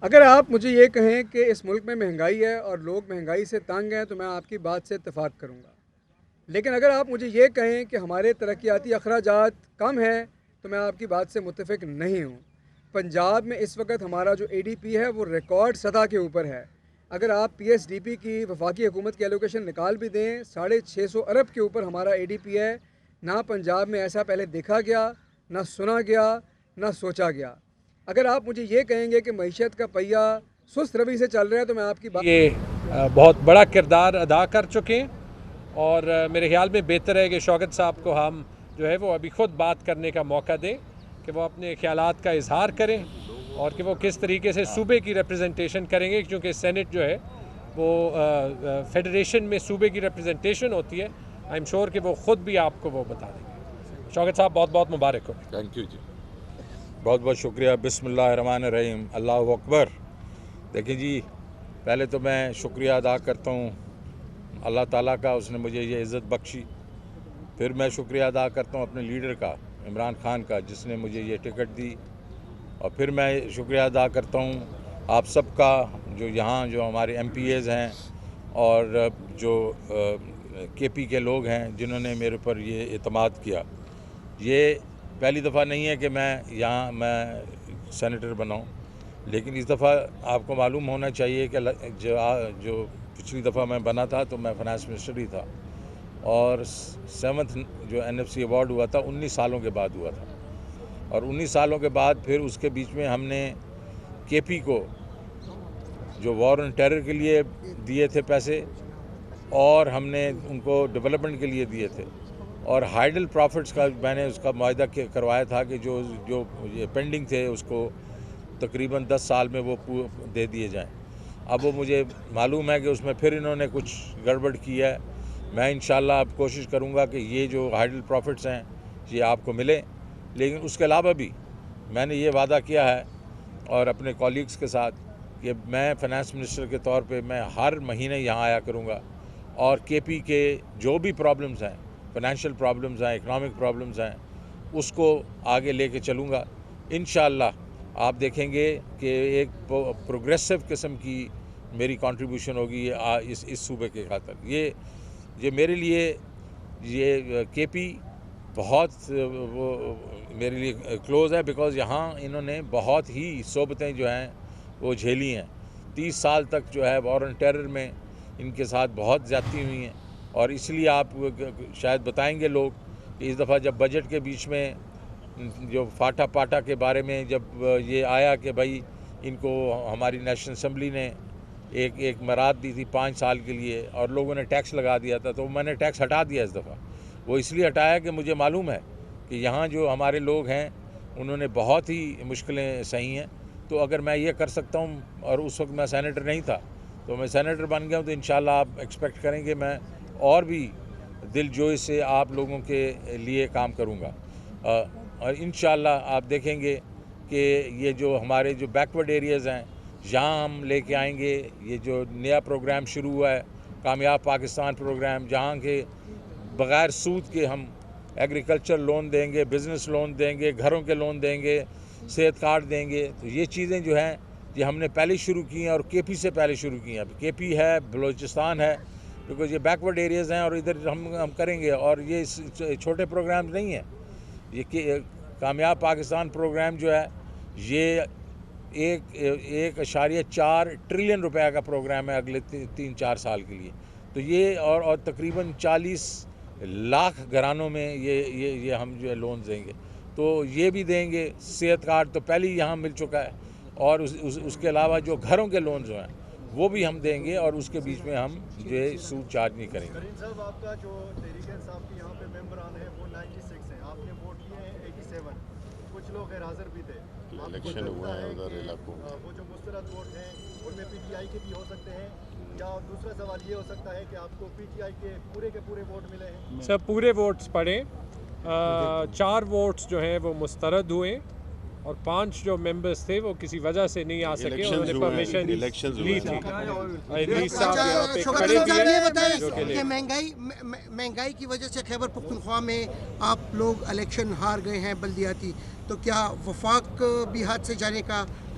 اگر آپ مجھے یہ کہیں کہ اس ملک میں مہنگائی ہے اور لوگ مہنگائی سے تنگ ہیں تو میں آپ کی بات سے اتفاق کروں گا، لیکن اگر آپ مجھے یہ کہیں کہ ہمارے ترقیاتی اخراجات کم ہیں تو میں آپ کی بات سے متفق نہیں ہوں۔ پنجاب میں اس وقت ہمارا جو اے ڈی پی ہے وہ ریکارڈ سطح کے اوپر ہے۔ اگر آپ پی ایس ڈی پی کی وفاقی حکومت کی ایلوکیشن نکال بھی دیں، 650 ارب کے اوپر ہمارا اے ڈی پی ہے۔ نہ پنجاب میں ایسا پہلے دیکھا گیا، نہ سنا گیا، نہ سوچا گیا۔ اگر آپ مجھے یہ کہیں گے کہ معیشت کا پہیہ سست روی سے چل رہا ہے تو میں آپ کی بات یہ بہت بڑا کردار ادا کر چکے ہیں، اور میرے خیال میں بہتر ہے کہ شوکت صاحب کو ہم جو ہے وہ ابھی خود بات کرنے کا موقع دیں کہ وہ اپنے خیالات کا اظہار کریں اور کہ وہ کس طریقے سے صوبے کی ریپریزنٹیشن کریں گے، کیونکہ سینٹ جو ہے وہ فیڈریشن میں صوبے کی ریپریزنٹیشن ہوتی ہے۔ آئی ایم شور کہ وہ خود بھی آپ کو وہ بتا دیں گے۔ شوکت صاحب بہت بہت مبارک ہو۔ تھینک یو جی، بہت بہت شکریہ۔ بسم اللہ الرحمن الرحیم، اللہ اکبر۔ دیکھیں جی، پہلے تو میں شکریہ ادا کرتا ہوں اللہ تعالیٰ کا، اس نے مجھے یہ عزت بخشی۔ پھر میں شکریہ ادا کرتا ہوں اپنے لیڈر کا، عمران خان کا، جس نے مجھے یہ ٹکٹ دی۔ اور پھر میں شکریہ ادا کرتا ہوں آپ سب کا، جو یہاں جو ہمارے ایم پی ایز ہیں اور جو کے پی کے لوگ ہیں جنہوں نے میرے پر یہ اعتماد کیا۔ یہ پہلی دفعہ نہیں ہے کہ میں سینیٹر بناؤں، لیکن اس دفعہ آپ کو معلوم ہونا چاہیے کہ جو پچھلی دفعہ میں بنا تھا تو میں فائنانس منسٹر ہی تھا، اور 7th جو این ایف سی ایوارڈ ہوا تھا 19 سالوں کے بعد ہوا تھا، اور 19 سالوں کے بعد پھر اس کے بیچ میں ہم نے کے پی کو جو وار آن ٹیرر کے لیے دیے تھے پیسے، اور ہم نے ان کو ڈیولپمنٹ کے لیے دیے تھے، اور ہائیڈل پروفٹس کا میں نے اس کا معاہدہ کروایا تھا کہ جو پینڈنگ تھے اس کو تقریباً 10 سال میں وہ دے دیے جائیں۔ اب وہ مجھے معلوم ہے کہ اس میں پھر انہوں نے کچھ گڑبڑ کی ہے۔ میں انشاءاللہ اب کوشش کروں گا کہ یہ جو ہائیڈل پروفٹس ہیں یہ آپ کو ملے، لیکن اس کے علاوہ بھی میں نے یہ وعدہ کیا ہے اور اپنے کولیگز کے ساتھ کہ میں فائنانس منسٹر کے طور پہ میں ہر مہینے یہاں آیا کروں گا، اور کے پی کے جو بھی پرابلمز ہیں، فائنینشیل پرابلمز ہیں، اکنامک پرابلمز ہیں، اس کو آگے لے کے چلوں گا۔ انشاءاللہ آپ دیکھیں گے کہ ایک پروگریسو قسم کی میری کنٹریبیوشن ہوگی اس صوبے کے خاطر۔ یہ میرے لیے یہ کے پی بہت وہ میرے لیے کلوز ہے، بیکاز یہاں انہوں نے بہت ہی صحبتیں جو ہیں وہ جھیلی ہیں۔ 30 سال تک جو ہے وار آن ٹیرر میں ان کے ساتھ بہت زیادتی ہوئی ہیں، اور اس لیے آپ شاید بتائیں گے لوگ کہ اس دفعہ جب بجٹ کے بیچ میں جو فاٹا پاٹا کے بارے میں جب یہ آیا کہ بھائی ان کو ہماری نیشنل اسمبلی نے ایک مراد دی تھی 5 سال کے لیے، اور لوگوں نے ٹیکس لگا دیا تھا، تو میں نے ٹیکس ہٹا دیا اس دفعہ۔ وہ اس لیے ہٹایا کہ مجھے معلوم ہے کہ یہاں جو ہمارے لوگ ہیں انہوں نے بہت ہی مشکلیں سہی ہیں، تو اگر میں یہ کر سکتا ہوں، اور اس وقت میں سینیٹر نہیں تھا تو میں سینیٹر بن گیا ہوں، تو انشاءاللہ آپ ایکسپیکٹ کریں گے میں اور بھی دل جوئی سے آپ لوگوں کے لیے کام کروں گا، اور انشاءاللہ آپ دیکھیں گے کہ یہ جو ہمارے جو بیکورڈ ایریاز ہیں یہاں ہم لے کے آئیں گے۔ یہ جو نیا پروگرام شروع ہوا ہے کامیاب پاکستان پروگرام، جہاں کے بغیر سود کے ہم ایگریکلچر لون دیں گے، بزنس لون دیں گے، گھروں کے لون دیں گے، صحت کارڈ دیں گے، تو یہ چیزیں جو ہیں یہ ہم نے پہلے شروع کی ہیں، اور کے پی سے پہلے شروع کی ہیں۔ اب کے پی ہے، بلوچستان ہے، بیکاز یہ بیکورڈ ایریاز ہیں، اور ادھر ہم کریں گے، اور یہ چھوٹے پروگرام نہیں ہیں۔ یہ کامیاب پاکستان پروگرام جو ہے یہ 1.4 ٹریلین روپے کا پروگرام ہے اگلے 3-4 سال کے لیے، تو یہ اور تقریباً 40 لاکھ گھرانوں میں یہ ہم جو ہے لون دیں گے، تو یہ بھی دیں گے۔ صحت کارڈ تو پہلے ہی یہاں مل چکا ہے، اور اس کے علاوہ جو گھروں کے لون جو ہیں وہ بھی ہم دیں گے، اور اس کے بیچ میں ہم جو ہے سود چارج نہیں کریں گے۔ صاحب آپ کا جو تحریک انصاف کے یہاں پہ ممبران ہیں وہ 96 ہیں، آپ نے ووٹ کیے ہیں 87، کچھ لوگ غیر حاضر بھی تھے۔ الیکشن ہوا ہے ادھر علاقوں میں، وہ جو مسترد ووٹ ہیں ان میں پی ٹی آئی کے بھی ہو سکتے ہیں، یا دوسرا سوال یہ ہو سکتا ہے کہ آپ کو پی ٹی آئی کے پورے ووٹ ملے ہیں؟ سر پورے ووٹس پڑے، 4 ووٹس جو ہیں وہ مسترد ہوئے، اور 5 جو ممبرز تھے وہ کسی وجہ سے نہیں آ سکے، انہوں نے پرمیشن لی تھی۔ یہ بتائیں کہ مہنگائی کی وجہ سے خیبر پختونخوا میں آپ لوگ الیکشن ہار گئے ہیں بلدیاتی، تو کیا وفاق بھی ہاتھ سے جانے کا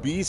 20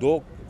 2